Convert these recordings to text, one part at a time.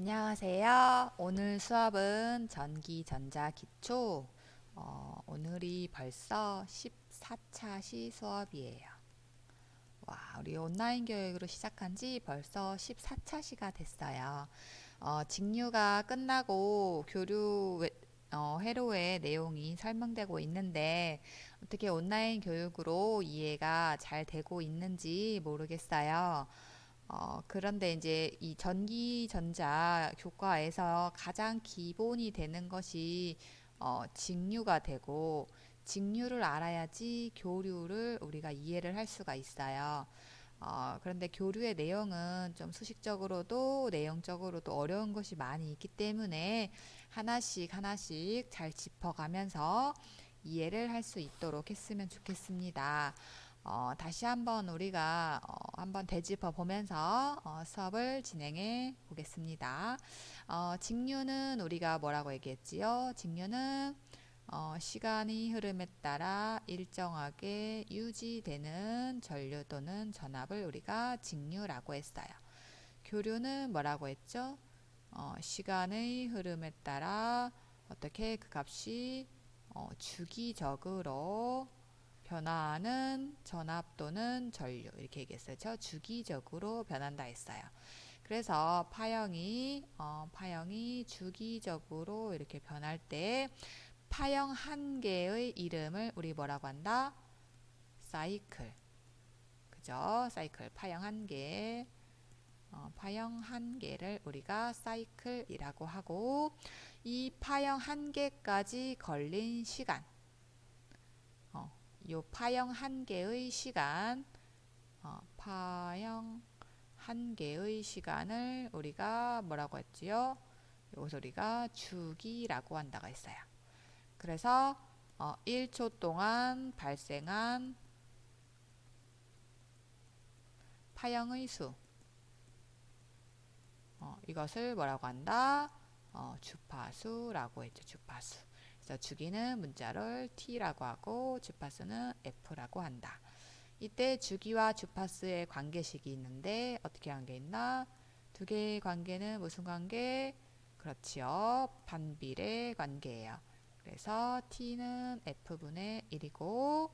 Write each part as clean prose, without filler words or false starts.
안녕하세요. 오늘 수업은 전기, 전자, 기초. 오늘이 벌써 14차 시 수업이에요. 와, 우리 온라인 교육으로 시작한 지 벌써 14차 시가 됐어요. 직류가 끝나고 회로의 내용이 설명되고 있는데 어떻게 온라인 교육으로 이해가 잘 되고 있는지 모르겠어요. 그런데 이제 이 전기, 전자 교과에서 가장 기본이 되는 것이 직류가 되고, 직류를 알아야지 교류를 우리가 이해를 할 수가 있어요. 그런데 교류의 내용은 좀 수식적으로도 내용적으로도 어려운 것이 많이 있기 때문에 하나씩 하나씩 잘 짚어가면서 이해를 할 수 있도록 했으면 좋겠습니다. 다시 한번 우리가 한번 되짚어 보면서 수업을 진행해 보겠습니다. 직류는 우리가 뭐라고 얘기했지요? 직류는 시간의 흐름에 따라 일정하게 유지되는 전류 또는 전압을 우리가 직류라고 했어요. 교류는 뭐라고 했죠? 시간의 흐름에 따라 어떻게 그 값이 주기적으로 변화하는 전압 또는 전류 이렇게 얘기했어요. 주기적으로 변한다 했어요. 그래서 파형이 주기적으로 이렇게 변할 때 파형 한 개의 이름을 우리 뭐라고 한다? 사이클. 그죠? 사이클. 파형 한 개를 우리가 사이클이라고 하고, 이 파형 한 개까지 걸린 시간, 요 파형 한 개의 시간, 파형 한 개의 시간을 우리가 뭐라고 했지요? 요것을 우리가 주기라고 한다고 했어요. 그래서 1초 동안 발생한 파형의 수, 이것을 뭐라고 한다? 주파수라고 했죠. 주파수. 그래서 주기는 문자를 t라고 하고 주파수는 f라고 한다. 이때 주기와 주파수의 관계식이 있는데 어떻게 관계 있나? 두 개의 관계는 무슨 관계? 그렇지요. 반비례 관계예요. 그래서 t는 f분의 1이고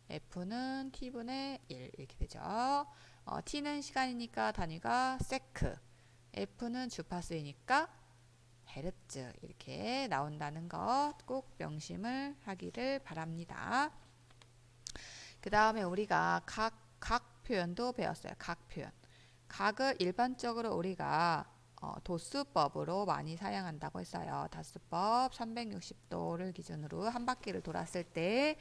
f는 t분의 1 이렇게 되죠. t는 시간이니까 단위가 세크, f는 주파수이니까 헤르츠 이렇게 나온다는 것 꼭 명심을 하기를 바랍니다. 그 다음에 우리가 각 표현도 배웠어요. 각 표현. 각을 일반적으로 우리가 도수법으로 많이 사용한다고 했어요. 다수법 360도를 기준으로 한 바퀴를 돌았을 때.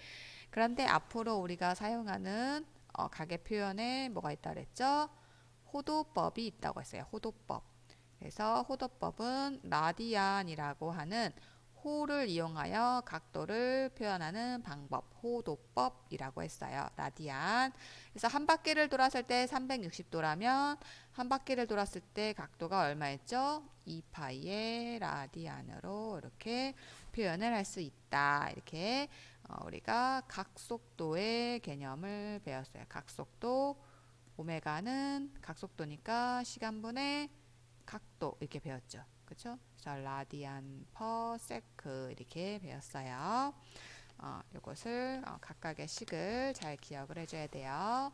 그런데 앞으로 우리가 사용하는 각의 표현에 뭐가 있다 그랬죠? 호도법이 있다고 했어요. 호도법. 그래서 호도법은 라디안이라고 하는 호를 이용하여 각도를 표현하는 방법, 호도법이라고 했어요. 라디안. 그래서 한 바퀴를 돌았을 때 360도라면 한 바퀴를 돌았을 때 각도가 얼마였죠? 2파이의 라디안으로 이렇게 표현을 할 수 있다. 이렇게 우리가 각속도의 개념을 배웠어요. 각속도, 오메가는 각속도니까 시간분의 각도 이렇게 배웠죠. 그쵸? 그래서 라디안 퍼 세크 이렇게 배웠어요. 요것을 각각의 식을 잘 기억을 해줘야 돼요.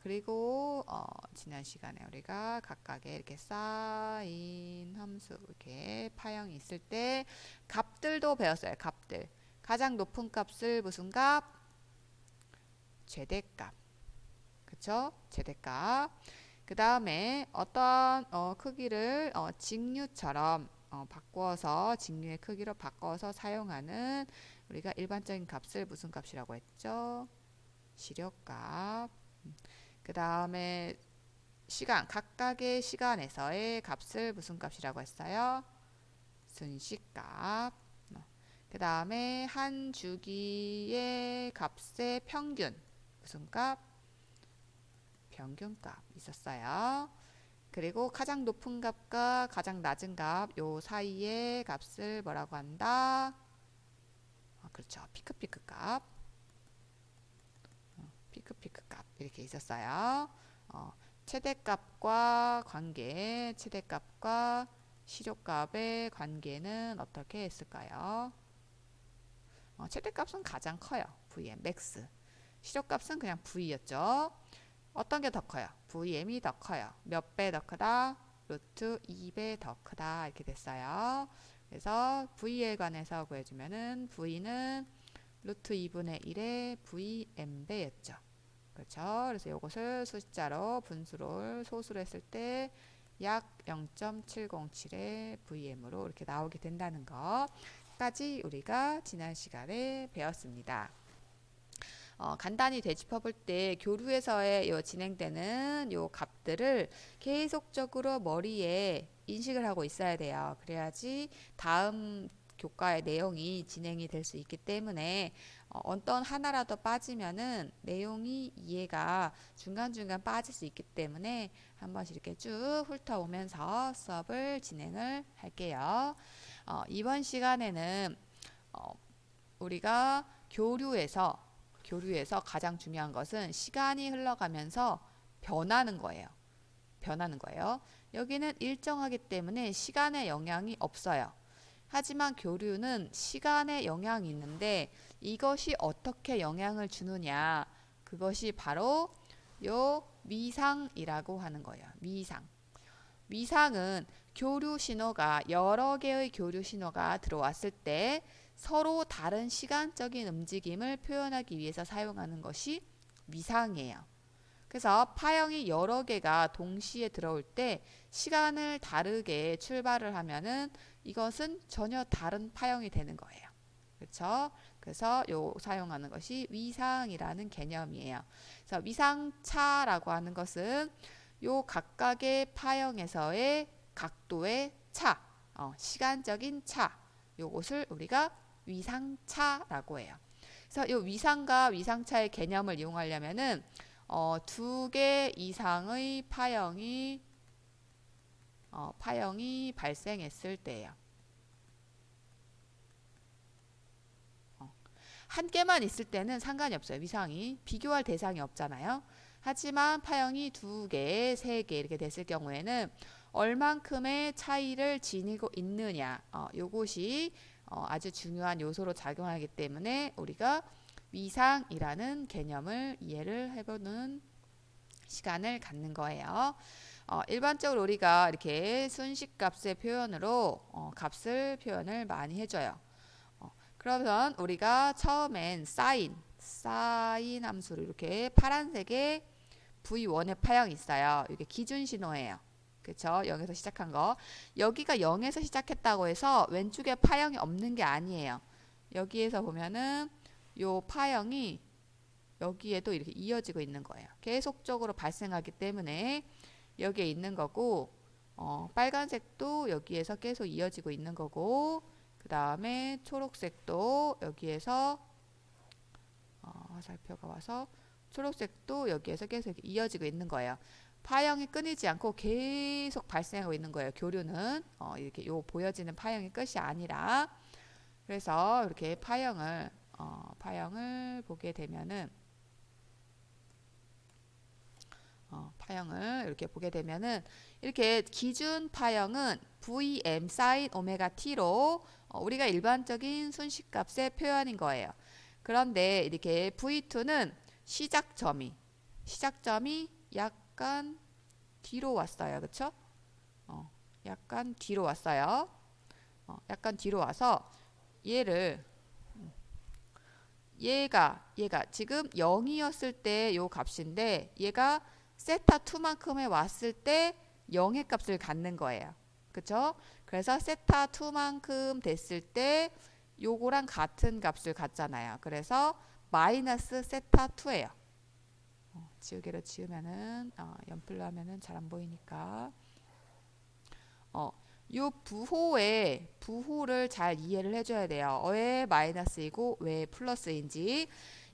그리고 지난 시간에 우리가 각각의 이렇게 사인 함수 이렇게 파형이 있을 때 값들도 배웠어요. 값들. 가장 높은 값을 무슨 값? 최대값. 그쵸? 최대값. 그 다음에 어떤 크기를 직류처럼 바꿔서 직류의 크기로 바꿔서 사용하는 우리가 일반적인 값을 무슨 값이라고 했죠? 시력값. 그 다음에 시간, 각각의 시간에서의 값을 무슨 값이라고 했어요? 순식값. 그 다음에 한 주기의 값의 평균, 무슨 값? 평균값 있었어요. 그리고 가장 높은 값과 가장 낮은 값, 요 사이의 값을 뭐라고 한다? 그렇죠. 피크피크 값. 피크피크 값. 이렇게 있었어요. 최대값과 관계, 최대값과 시료값의 관계는 어떻게 했을까요? 최대값은 가장 커요. Vm, max. 시료값은 그냥 V였죠. 어떤 게 더 커요? VM이 더 커요. 몇 배 더 크다? 루트 2배 더 크다. 이렇게 됐어요. 그래서 V에 관해서 구해주면은 V는 루트 2분의 1의 VM배였죠. 그렇죠. 그래서 이것을 숫자로 분수를 소수로 했을 때 약 0.707의 VM으로 이렇게 나오게 된다는 것까지 우리가 지난 시간에 배웠습니다. 간단히 되짚어 볼 때 교류에서의 요 진행되는 요 값들을 계속적으로 머리에 인식을 하고 있어야 돼요. 그래야지 다음 교과의 내용이 진행이 될 수 있기 때문에 어떤 하나라도 빠지면은 내용이 이해가 중간중간 빠질 수 있기 때문에 한 번씩 이렇게 쭉 훑어오면서 수업을 진행을 할게요. 이번 시간에는 우리가 교류에서 가장 중요한 것은 시간이 흘러가면서 변하는 거예요. 변하는 거예요. 여기는 일정하기 때문에 시간에 영향이 없어요. 하지만 교류는 시간에 영향이 있는데 이것이 어떻게 영향을 주느냐, 그것이 바로 요 위상이라고 하는 거예요. 위상은 교류 신호가 여러 개의 교류 신호가 들어왔을 때 서로 다른 시간적인 움직임을 표현하기 위해서 사용하는 것이 위상이에요. 그래서 파형이 여러 개가 동시에 들어올 때 시간을 다르게 출발을 하면은 이것은 전혀 다른 파형이 되는 거예요. 그렇죠? 그래서 요 사용하는 것이 위상이라는 개념이에요. 그래서 위상차라고 하는 것은 요 각각의 파형에서의 각도의 차, 시간적인 차, 요것을 우리가 위상차라고 해요. 그래서 이 위상과 위상차의 개념을 이용하려면은 두 개 이상의 파형이 발생했을 때예요. 한 개만 있을 때는 상관이 없어요. 위상이 비교할 대상이 없잖아요. 하지만 파형이 두 개, 세 개 이렇게 됐을 경우에는 얼만큼의 차이를 지니고 있느냐, 요것이 아주 중요한 요소로 작용하기 때문에 우리가 위상이라는 개념을 이해를 해보는 시간을 갖는 거예요. 일반적으로 우리가 이렇게 순식값의 표현으로 값을 표현을 많이 해줘요. 그러면 우리가 처음엔 사인 함수를 이렇게 파란색의 V1의 파형이 있어요. 이게 기준 신호예요. 그렇죠? 0에서 시작한 거. 여기가 0에서 시작했다고 해서 왼쪽에 파형이 없는 게 아니에요. 여기에서 보면은 요 파형이 여기에도 이렇게 이어지고 있는 거예요. 계속적으로 발생하기 때문에 여기에 있는 거고, 빨간색도 여기에서 계속 이어지고 있는 거고, 그 다음에 초록색도 여기에서 화살표가 와서 초록색도 여기에서 계속 이어지고 있는 거예요. 파형이 끊이지 않고 계속 발생하고 있는 거예요. 교류는 이렇게 요 보여지는 파형이 끝이 아니라. 그래서 이렇게 파형을 보게 되면은 파형을 이렇게 보게 되면은 이렇게 기준 파형은 Vm sin 오메가 t로 우리가 일반적인 순식값의 표현인 거예요. 그런데 이렇게 V2는 시작점이 약간 뒤로 왔어요. 그쵸? 약간 뒤로 왔어요. 약간 뒤로 와서 얘가 지금 0이었을 때 요 값인데 얘가 세타 2만큼에 왔을 때 0의 값을 갖는 거예요. 그쵸? 그래서 세타 2만큼 됐을 때 요거랑 같은 값을 갖잖아요. 그래서 마이너스 세타 2예요. 지우개로 지우면은 연필로 하면은 잘 안 보이니까 요 부호를 잘 이해를 해줘야 돼요. 왜 마이너스이고 왜 플러스인지.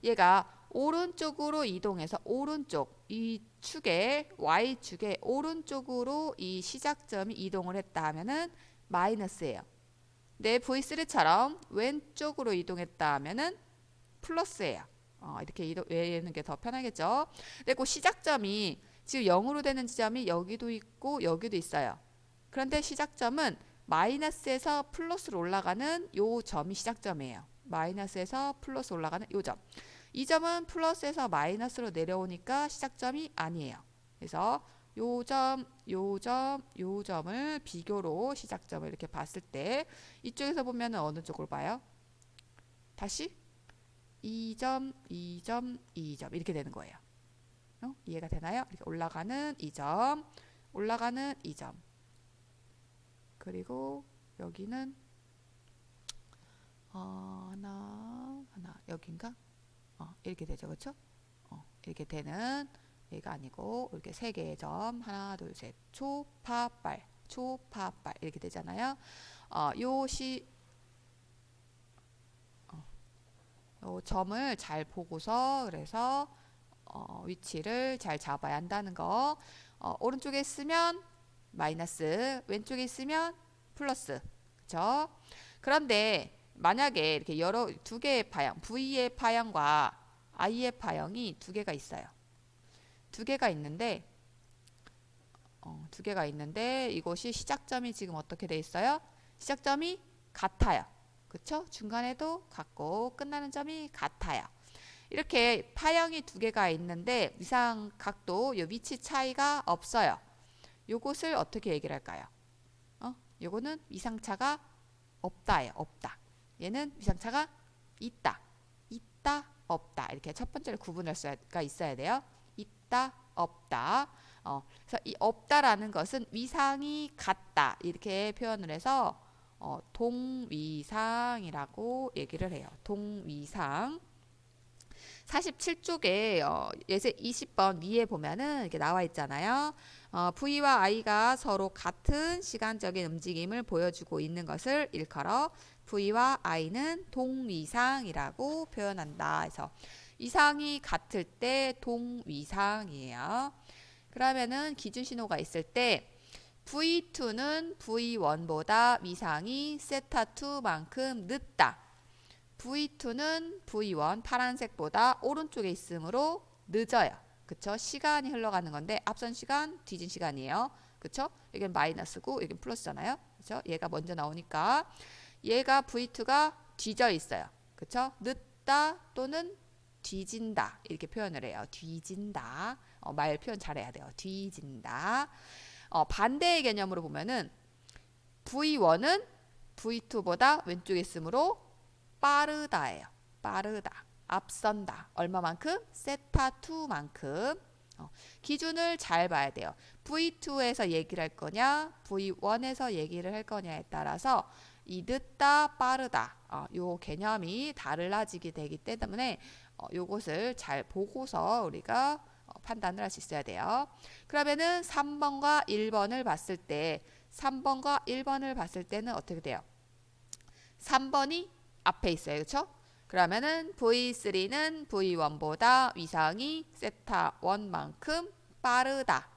얘가 오른쪽으로 이동해서 오른쪽 이 축에 Y축에 오른쪽으로 이 시작점이 이동을 했다 하면은 마이너스예요. 내 V3처럼 왼쪽으로 이동했다 하면은 플러스예요. 이렇게 외우는 게 더 편하겠죠. 근데 그 시작점이 지금 0으로 되는 지점이 여기도 있고 여기도 있어요. 그런데 시작점은 마이너스에서 플러스로 올라가는 요 점이 시작점이에요. 마이너스에서 플러스 올라가는 요 점. 이 점은 플러스에서 마이너스로 내려오니까 시작점이 아니에요. 그래서 요 점, 요 점, 요 점을 비교로 시작점을 이렇게 봤을 때 이쪽에서 보면 어느 쪽을 봐요? 다시 2점, 2점, 2점 이렇게 되는 거예요. 이해가 되나요? 이렇게 올라가는 2점, 올라가는 2점. 그리고 여기는 하나 여긴가? 이렇게 되죠, 그렇죠? 이렇게 되는 얘가 아니고 이렇게 세 개의 점 하나, 둘, 셋, 초파빨, 초파빨 이렇게 되잖아요. 요 점을 잘 보고서 그래서 위치를 잘 잡아야 한다는 거. 오른쪽에 있으면 마이너스, 왼쪽에 있으면 플러스. 그렇죠? 그런데 만약에 이렇게 두 개의 파형, V의 파형과 I의 파형이 두 개가 있어요. 두 개가 있는데 이곳이 시작점이 지금 어떻게 돼 있어요? 시작점이 같아요. 그렇죠? 중간에도 같고 끝나는 점이 같아요. 이렇게 파형이 두 개가 있는데 위상각도 요 위치 차이가 없어요. 요것을 어떻게 얘기를 할까요? 요거는 위상차가 없다예요. 없다. 얘는 위상차가 있다. 있다, 없다. 이렇게 첫 번째로 구분할 수가 있어야 돼요. 있다, 없다. 그래서 이 없다라는 것은 위상이 같다. 이렇게 표현을 해서 동위상이라고 얘기를 해요. 동위상. 47쪽에 예제 20번 위에 보면은 이렇게 나와 있잖아요. V와 I가 서로 같은 시간적인 움직임을 보여주고 있는 것을 일컬어 V와 I는 동위상이라고 표현한다. 그래서 이상이 같을 때 동위상이에요. 그러면은 기준 신호가 있을 때 V2는 V1보다 위상이 세타2만큼 늦다. V2는 V1 파란색보다 오른쪽에 있으므로 늦어요. 그쵸? 시간이 흘러가는 건데 앞선 시간, 뒤진 시간이에요. 그쵸? 여기는 마이너스고 여기는 플러스잖아요. 그쵸? 얘가 먼저 나오니까 얘가 V2가 뒤져 있어요. 그쵸? 늦다 또는 뒤진다 이렇게 표현을 해요. 뒤진다. 말 표현 잘해야 돼요. 뒤진다. 반대의 개념으로 보면은 V1은 V2보다 왼쪽에 있으므로 빠르다예요. 빠르다. 앞선다. 얼마만큼? 세타2만큼. 기준을 잘 봐야 돼요. V2에서 얘기를 할 거냐, V1에서 얘기를 할 거냐에 따라서 이 늦다, 빠르다. 요 개념이 달라지게 되기 때문에 요것을 잘 보고서 우리가 판단을 할 수 있어야 돼요. 그러면은 3번과 1번을 봤을 때 3번과 1번을 봤을 때는 어떻게 돼요? 3번이 앞에 있어요. 그렇죠? 그러면은 V3는 V1보다 위상이 세타1만큼 빠르다.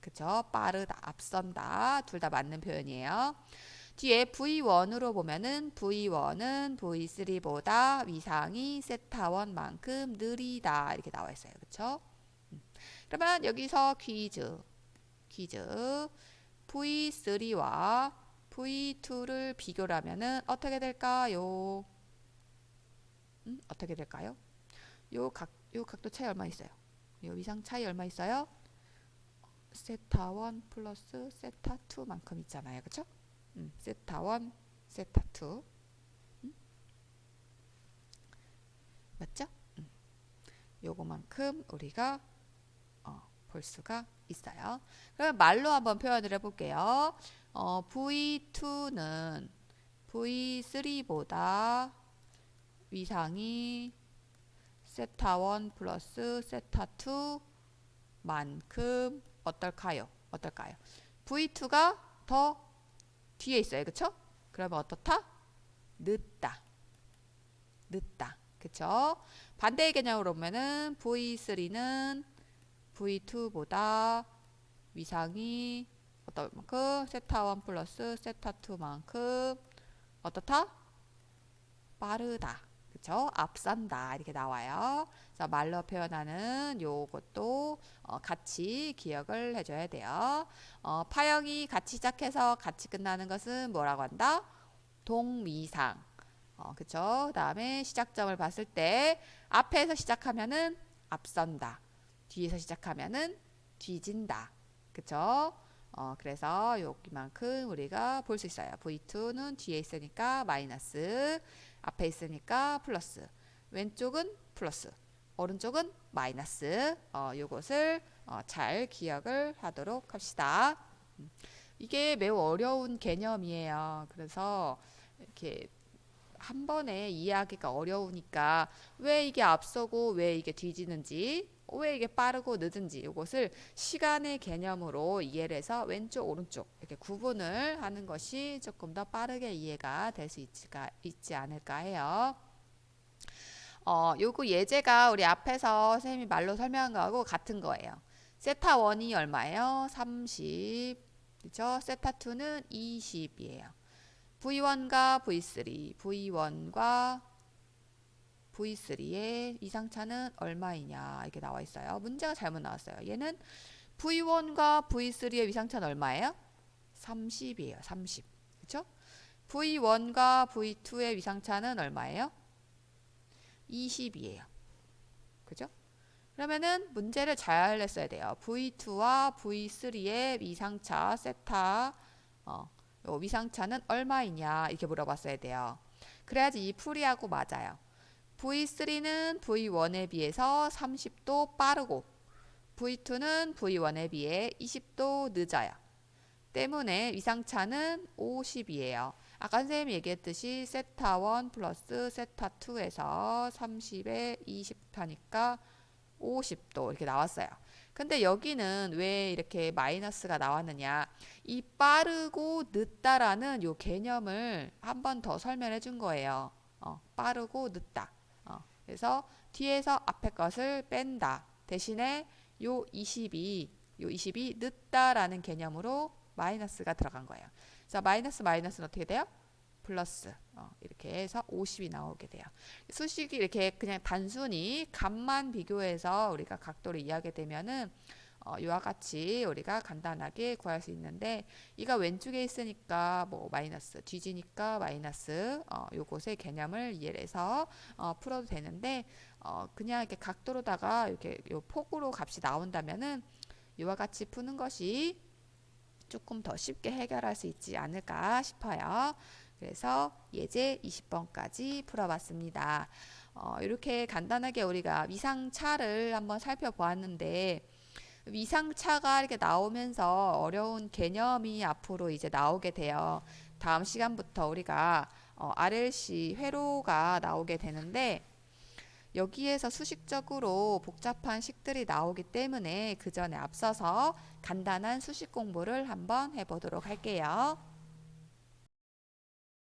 그쵸? 빠르다. 앞선다. 둘 다 맞는 표현이에요. 뒤에 V1으로 보면은 V1은 V3보다 위상이 세타1만큼 느리다. 이렇게 나와 있어요. 그쵸? 그러면 여기서 퀴즈. V3와 V2를 비교를 하면은 어떻게 될까요? 어떻게 될까요? 요 각도 차이 얼마 있어요? 요 위상 차이 얼마 있어요? 세타1 플러스 세타2만큼 있잖아요. 그쵸? 세타1, 세타2. 맞죠? 요거만큼 우리가 볼 수가 있어요. 그럼 말로 한번 표현을 해볼게요. V2는 V3보다 위상이 세타1 플러스 세타2만큼 어떨까요? V2가 더 뒤에 있어요. 그쵸? 그러면 어떻다? 늦다. 그쵸? 반대의 개념으로 보면은 V3는 V2보다 위상이 어떤 만큼 세타1 플러스 세타2만큼 어떻다? 빠르다. 그쵸? 앞선다 이렇게 나와요. 그래서 말로 표현하는 요것도 같이 기억을 해줘야 돼요. 파형이 같이 시작해서 같이 끝나는 것은 뭐라고 한다? 동미상. 그쵸? 그 다음에 시작점을 봤을 때 앞에서 시작하면은 앞선다. 뒤에서 시작하면은 뒤진다. 그쵸? 그래서 여기만큼 우리가 볼 수 있어요. V2는 뒤에 있으니까 마이너스, 앞에 있으니까 플러스, 왼쪽은 플러스, 오른쪽은 마이너스. 요것을 잘 기억을 하도록 합시다. 이게 매우 어려운 개념이에요. 그래서 이렇게 한 번에 이해하기가 어려우니까 왜 이게 앞서고 왜 이게 뒤지는지 왜 이게 빠르고 늦은지 이것을 시간의 개념으로 이해를 해서 왼쪽 오른쪽 이렇게 구분을 하는 것이 조금 더 빠르게 이해가 될 수 있지 않을까 해요. 요거 예제가 우리 앞에서 선생님이 말로 설명한 거하고 같은 거예요. 세타 1이 얼마예요? 30. 그렇죠? 세타 2는 20이에요. V1과 V3, V1과 V3의 이상차는 얼마이냐 이렇게 나와 있어요. 문제가 잘못 나왔어요. 얘는 V1과 V3의 이상차는 얼마예요? 30이에요. 30. 그렇죠? V1과 V2의 위상차는 얼마예요? 20이에요. 그죠? 그러면은 문제를 잘 냈어야 돼요. V2와 V3의 위상차 세타 위상차는 얼마이냐 이렇게 물어봤어야 돼요. 그래야지 이 풀이하고 맞아요. V3는 V1에 비해서 30도 빠르고 V2는 V1에 비해 20도 늦어요. 때문에 위상차는 50이에요. 아까 선생님이 얘기했듯이 세타1 플러스 세타2에서 30에 20 하니까 50도 이렇게 나왔어요. 근데 여기는 왜 이렇게 마이너스가 나왔느냐? 이 빠르고 늦다라는 요 개념을 한 번 더 설명해 준 거예요. 빠르고 늦다. 그래서 뒤에서 앞에 것을 뺀다. 대신에 요 20이 늦다라는 개념으로 마이너스가 들어간 거예요. 그래서 마이너스는 어떻게 돼요? 플러스. 이렇게 해서 50이 나오게 돼요. 수식이 이렇게 그냥 단순히 값만 비교해서 우리가 각도를 이해하게 되면은 이와 같이 우리가 간단하게 구할 수 있는데 이가 왼쪽에 있으니까 뭐 마이너스 뒤지니까 마이너스 요것의 개념을 이해해서 풀어도 되는데 그냥 이렇게 각도로다가 이렇게 요 폭으로 값이 나온다면은 이와 같이 푸는 것이 조금 더 쉽게 해결할 수 있지 않을까 싶어요. 그래서 예제 20번까지 풀어봤습니다. 이렇게 간단하게 우리가 위상차를 한번 살펴보았는데 위상차가 이렇게 나오면서 어려운 개념이 앞으로 이제 나오게 돼요. 다음 시간부터 우리가 RLC 회로가 나오게 되는데 여기에서 수식적으로 복잡한 식들이 나오기 때문에 그 전에 앞서서 간단한 수식 공부를 한번 해보도록 할게요.